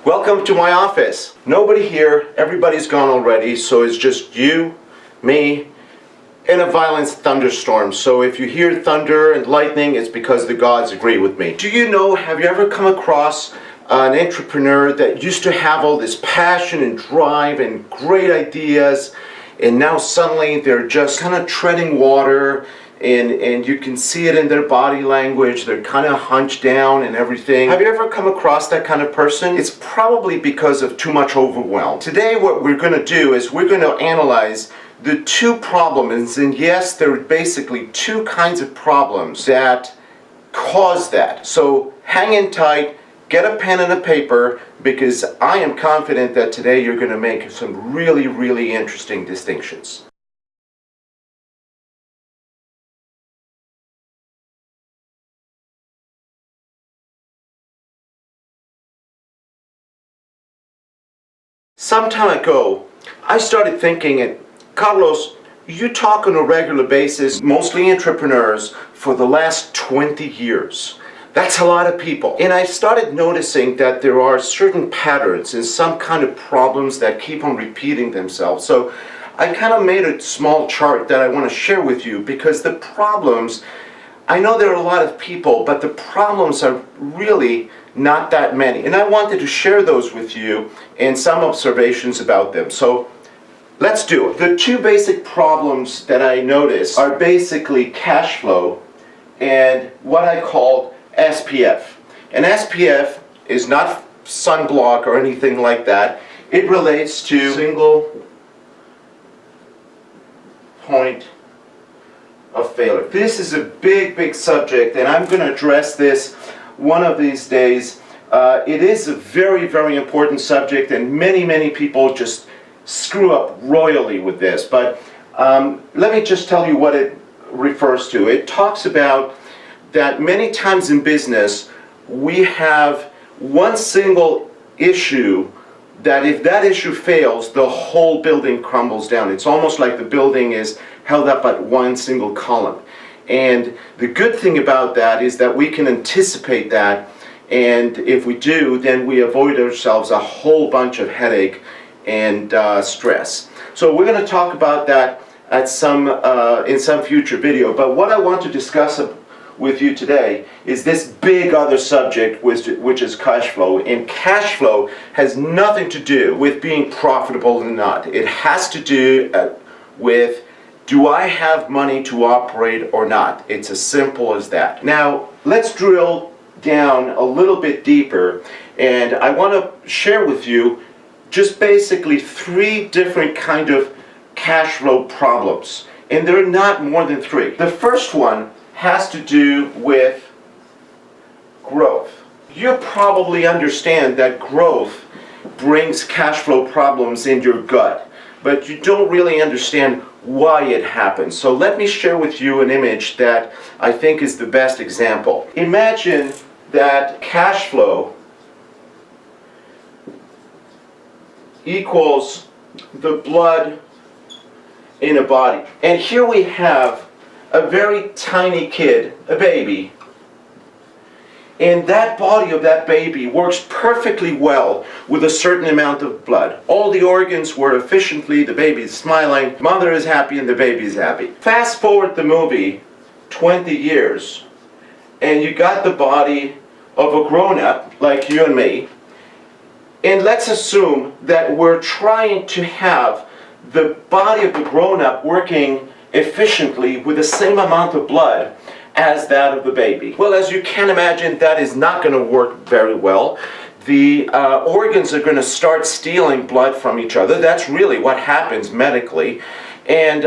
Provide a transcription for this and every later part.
Welcome to my office. Nobody here, everybody's gone already, so it's just you, me, and a violent thunderstorm. So if you hear thunder and lightning, it's because the gods agree with me. Do you know, have you ever come across an entrepreneur that used to have all this passion and drive and great ideas, and now suddenly they're just kind of treading water, and you can see it in their body language, they're kind of hunched down and everything. Have you ever come across that kind of person? It's probably because of too much overwhelm. Today what we're going to do is we're going to analyze the two problems, and yes, there are basically two kinds of problems that cause that. So hang in tight, get a pen and a paper, because I am confident that today you're going to make some really, really interesting distinctions. Some time ago, I started thinking, Carlos, you talk on a regular basis, mostly entrepreneurs, for the last 20 years. That's a lot of people. And I started noticing that there are certain patterns and some kind of problems that keep on repeating themselves. So I kind of made a small chart that I want to share with you, because the problems, I know there are a lot of people, but the problems are really not that many. And I wanted to share those with you and some observations about them. So let's do it. The two basic problems that I notice are basically cash flow and what I call SPF. And SPF is not sunblock or anything like that. It relates to single point of failure. This is a big, big subject, and I'm going to address this one of these days. It is a very, very important subject, and many, many people just screw up royally with this. But let me just tell you what it refers to. It talks about that many times in business we have one single issue that if that issue fails, the whole building crumbles down. It's almost like the building is held up at one single column. And the good thing about that is that we can anticipate that, and if we do, then we avoid ourselves a whole bunch of headache and stress. So we're going to talk about that at in some future video. But what I want to discuss with you today is this big other subject, which is cash flow. And cash flow has nothing to do with being profitable or not. It has to do with, do I have money to operate or not? It's as simple as that. Now, let's drill down a little bit deeper, and I want to share with you just basically three different kind of cash flow problems. And there are not more than three. The first one has to do with growth. You probably understand that growth brings cash flow problems in your gut, but you don't really understand why it happens. So let me share with you an image that I think is the best example. Imagine that cash flow equals the blood in a body. And here we have a very tiny kid, a baby, and that body of that baby works perfectly well with a certain amount of blood. All the organs work efficiently, the baby is smiling, mother is happy, and the baby is happy. Fast forward the movie 20 years, and you got the body of a grown-up like you and me, and let's assume that we're trying to have the body of the grown-up working efficiently with the same amount of blood as that of the baby. Well, as you can imagine, that is not going to work very well. The organs are going to start stealing blood from each other. That's really what happens medically. And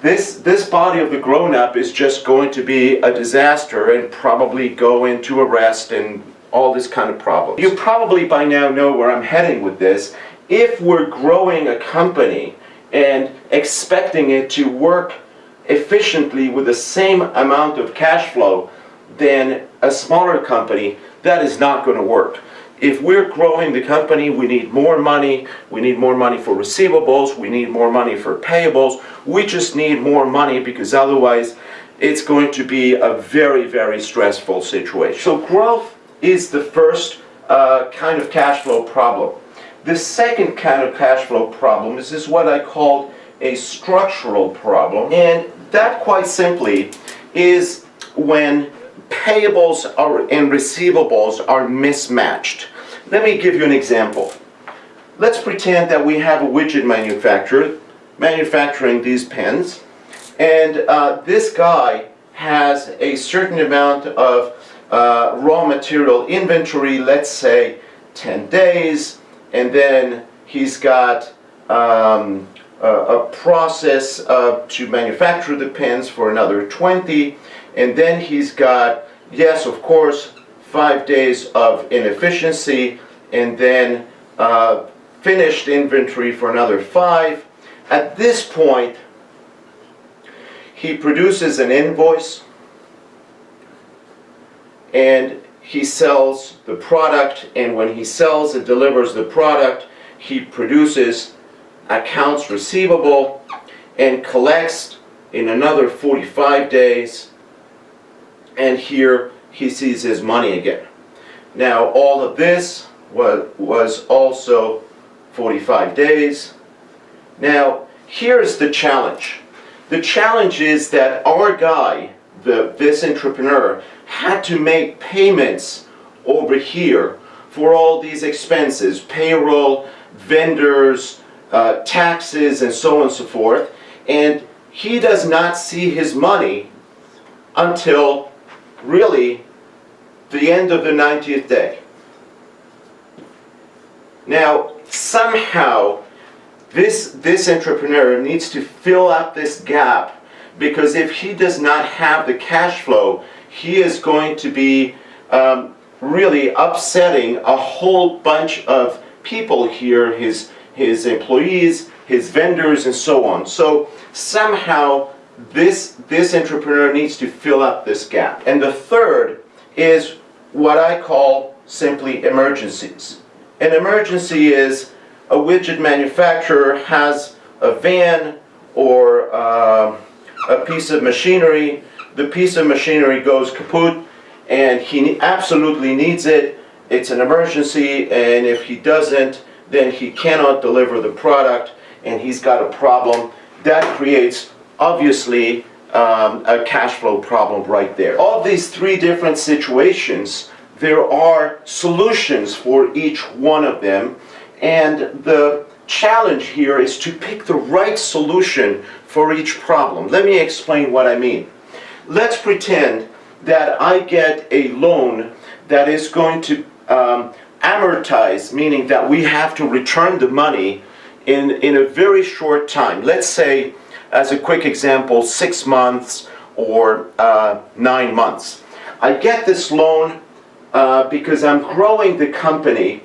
this body of the grown-up is just going to be a disaster and probably go into arrest and all this kind of problems. You probably by now know where I'm heading with this. If we're growing a company and expecting it to work efficiently with the same amount of cash flow than a smaller company, that is not going to work. If we're growing the company, we need more money. We need more money for receivables. We need more money for payables. We just need more money, because otherwise it's going to be a very, very stressful situation. So growth is the first kind of cash flow problem. The second kind of cash flow problem is what I call a structural problem, and that quite simply is when payables and receivables are mismatched. Let me give you an example. Let's pretend that we have a widget manufacturer manufacturing these pens, and this guy has a certain amount of raw material inventory, let's say 10 days, and then he's got a process to manufacture the pens for another 20, and then he's got, yes, of course, 5 days of inefficiency, and then finished inventory for another 5. At this point, he produces an invoice and he sells the product, and when he sells and delivers the product, he produces accounts receivable and collects in another 45 days, and here he sees his money again. Now all of this was also 45 days. Now here's the challenge. The challenge is that our guy, this entrepreneur, had to make payments over here for all these expenses, payroll, vendors, taxes, and so on and so forth, and he does not see his money until really the end of the 90th day. Now somehow this entrepreneur needs to fill up this gap, because if he does not have the cash flow, he is going to be really upsetting a whole bunch of people here, his employees, his vendors, and so on. So somehow this entrepreneur needs to fill up this gap. And the third is what I call simply emergencies. An emergency is a widget manufacturer has a van or a piece of machinery. The piece of machinery goes kaput and he absolutely needs it. It's an emergency, and if he doesn't, then he cannot deliver the product and he's got a problem. That creates obviously a cash flow problem right there. All these three different situations, there are solutions for each one of them, and the challenge here is to pick the right solution for each problem. Let me explain what I mean. Let's pretend that I get a loan that is going to amortize, meaning that we have to return the money in a very short time. Let's say, as a quick example, 6 months or 9 months. I get this loan because I'm growing the company,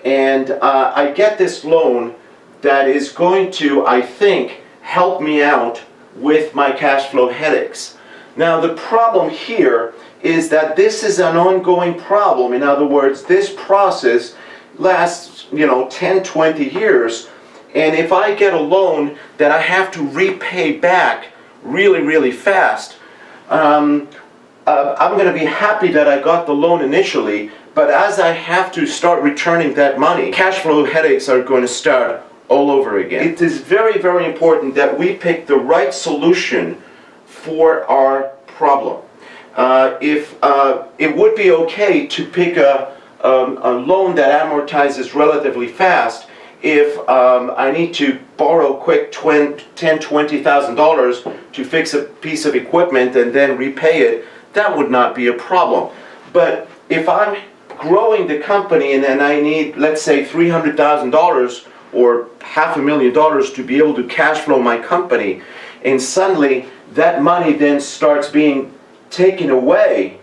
and I get this loan that is going to, I think, help me out with my cash flow headaches. Now the problem here is that this is an ongoing problem. In other words, this process lasts, 10, 20 years, and if I get a loan that I have to repay back really, really fast, I'm going to be happy that I got the loan initially, but as I have to start returning that money, cash flow headaches are going to start all over again. It is very, very important that we pick the right solution for our problem. If it would be okay to pick a loan that amortizes relatively fast, if I need to borrow quick $10,000, $20,000 to fix a piece of equipment and then repay it, that would not be a problem. But if I'm growing the company and then I need, let's say, $300,000 or $500,000 to be able to cash flow my company, and suddenly that money then starts being taken away,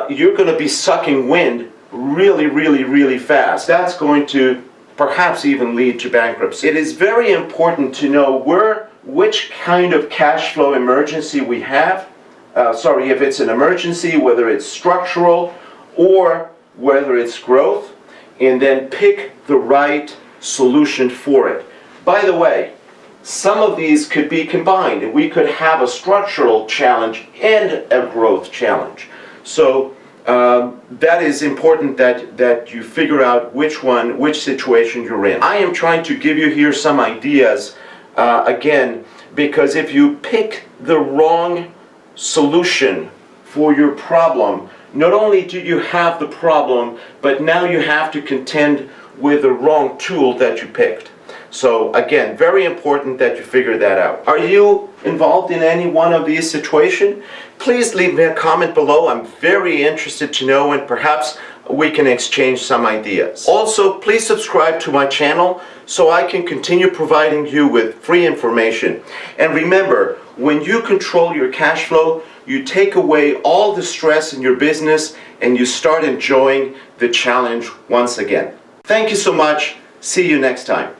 you're going to be sucking wind really, really, really fast. That's going to perhaps even lead to bankruptcy. It is very important to know which kind of cash flow emergency we have. If it's an emergency, whether it's structural or whether it's growth, and then pick the right solution for it. By the way, some of these could be combined. We could have a structural challenge and a growth challenge. So that is important that you figure out which situation you're in. I am trying to give you here some ideas, again, because if you pick the wrong solution for your problem, not only do you have the problem, but now you have to contend with the wrong tool that you picked. So again, very important that you figure that out. Are you involved in any one of these situations? Please leave me a comment below. I'm very interested to know, and perhaps we can exchange some ideas. Also, please subscribe to my channel so I can continue providing you with free information. And remember, when you control your cash flow, you take away all the stress in your business and you start enjoying the challenge once again. Thank you so much. See you next time.